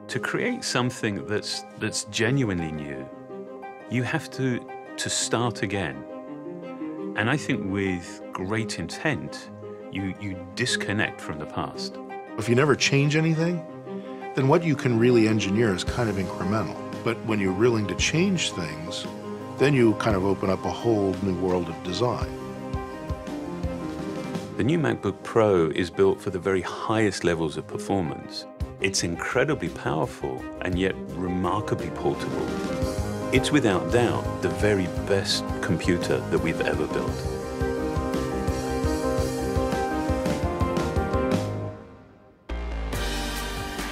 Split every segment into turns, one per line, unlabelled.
To create something that's genuinely new, you have to start again. And I think with great intent, you disconnect from the past.
If you never change anything, then what you can really engineer is kind of incremental. But when you're willing to change things, then you kind of open up a whole new world of design.
The new MacBook Pro is built for the very highest levels of performance. It's incredibly powerful and yet remarkably portable. It's without doubt the very best computer that we've ever built.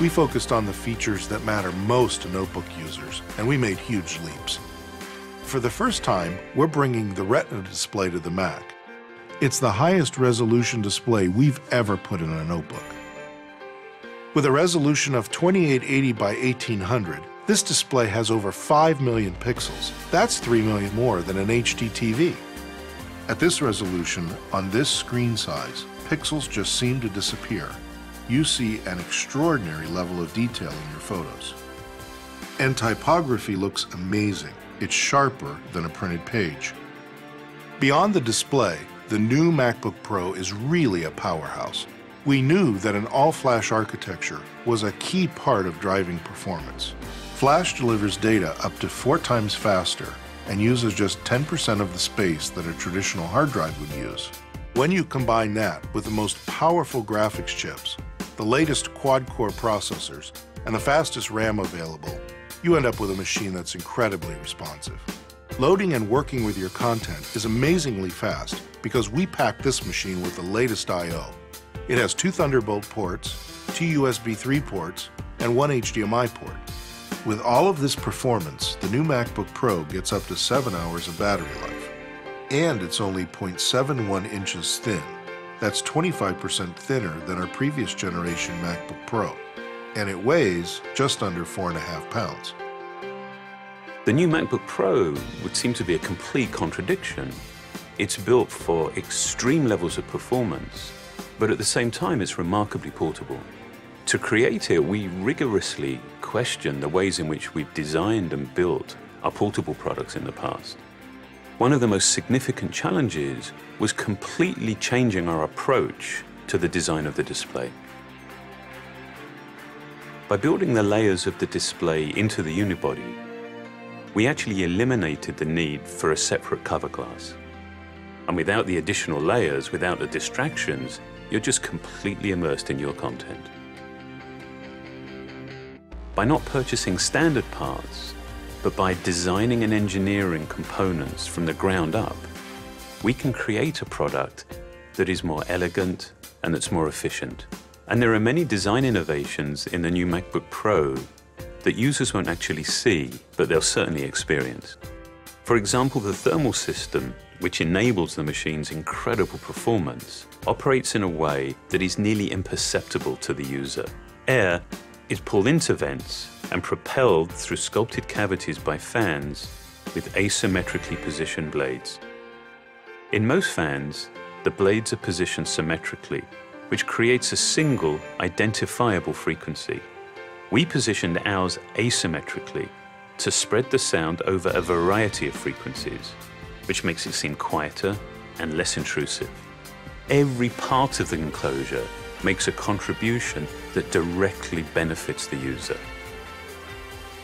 We focused on the features that matter most to notebook users, and we made huge leaps. For the first time, we're bringing the Retina display to the Mac. It's the highest resolution display we've ever put in a notebook. With a resolution of 2880 by 1800, this display has over 5 million pixels. That's 3 million more than an HD TV. At this resolution, on this screen size, pixels just seem to disappear. You see an extraordinary level of detail in your photos. And typography looks amazing. It's sharper than a printed page. Beyond the display, the new MacBook Pro is really a powerhouse. We knew that an all-flash architecture was a key part of driving performance. Flash delivers data up to 4 times faster and uses just 10% of the space that a traditional hard drive would use. When you combine that with the most powerful graphics chips, the latest quad-core processors, and the fastest RAM available, you end up with a machine that's incredibly responsive. Loading and working with your content is amazingly fast because we packed this machine with the latest I/O. It has 2 Thunderbolt ports, 2 USB 3 ports, and 1 HDMI port. With all of this performance, the new MacBook Pro gets up to 7 hours of battery life. And it's only 0.71 inches thin. That's 25% thinner than our previous generation MacBook Pro. And it weighs just under 4.5 pounds.
The new MacBook Pro would seem to be a complete contradiction. It's built for extreme levels of performance, but at the same time it's remarkably portable. To create it, we rigorously question the ways in which we've designed and built our portable products in the past. One of the most significant challenges was completely changing our approach to the design of the display. By building the layers of the display into the unibody, we actually eliminated the need for a separate cover glass. And without the additional layers, without the distractions, you're just completely immersed in your content. By not purchasing standard parts, but by designing and engineering components from the ground up, we can create a product that is more elegant and that's more efficient. And there are many design innovations in the new MacBook Pro that users won't actually see, but they'll certainly experience. For example, the thermal system, which enables the machine's incredible performance, operates in a way that is nearly imperceptible to the user. Air is pulled into vents and propelled through sculpted cavities by fans with asymmetrically positioned blades. In most fans, the blades are positioned symmetrically, which creates a single identifiable frequency. We positioned ours asymmetrically to spread the sound over a variety of frequencies, which makes it seem quieter and less intrusive. Every part of the enclosure makes a contribution that directly benefits the user.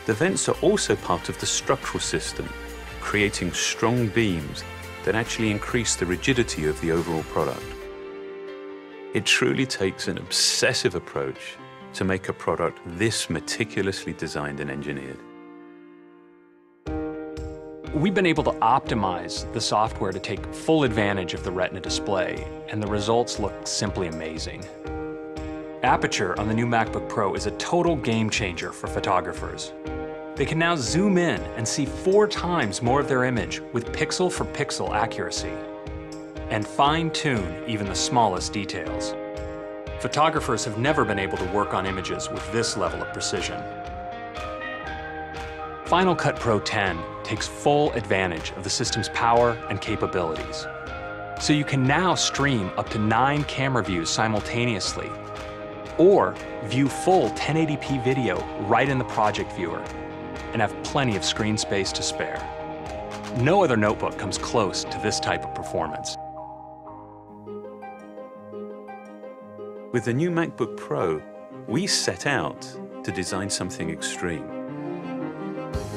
The vents are also part of the structural system, creating strong beams that actually increase the rigidity of the overall product. It truly takes an obsessive approach to make a product this meticulously designed and engineered.
We've been able to optimize the software to take full advantage of the Retina display, and the results look simply amazing. Aperture on the new MacBook Pro is a total game changer for photographers. They can now zoom in and see 4 times more of their image with pixel-for-pixel accuracy, and fine-tune even the smallest details. Photographers have never been able to work on images with this level of precision. Final Cut Pro 10 takes full advantage of the system's power and capabilities. So you can now stream up to 9 camera views simultaneously, or view full 1080p video right in the project viewer, and have plenty of screen space to spare. No other notebook comes close to this type of performance.
With the new MacBook Pro, we set out to design something extreme.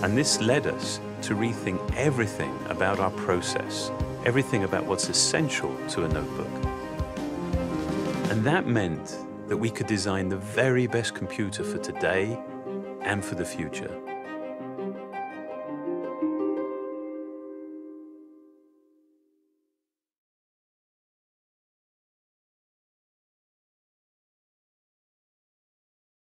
And this led us to rethink everything about our process, everything about what's essential to a notebook. And that meant that we could design the very best computer for today and for the future.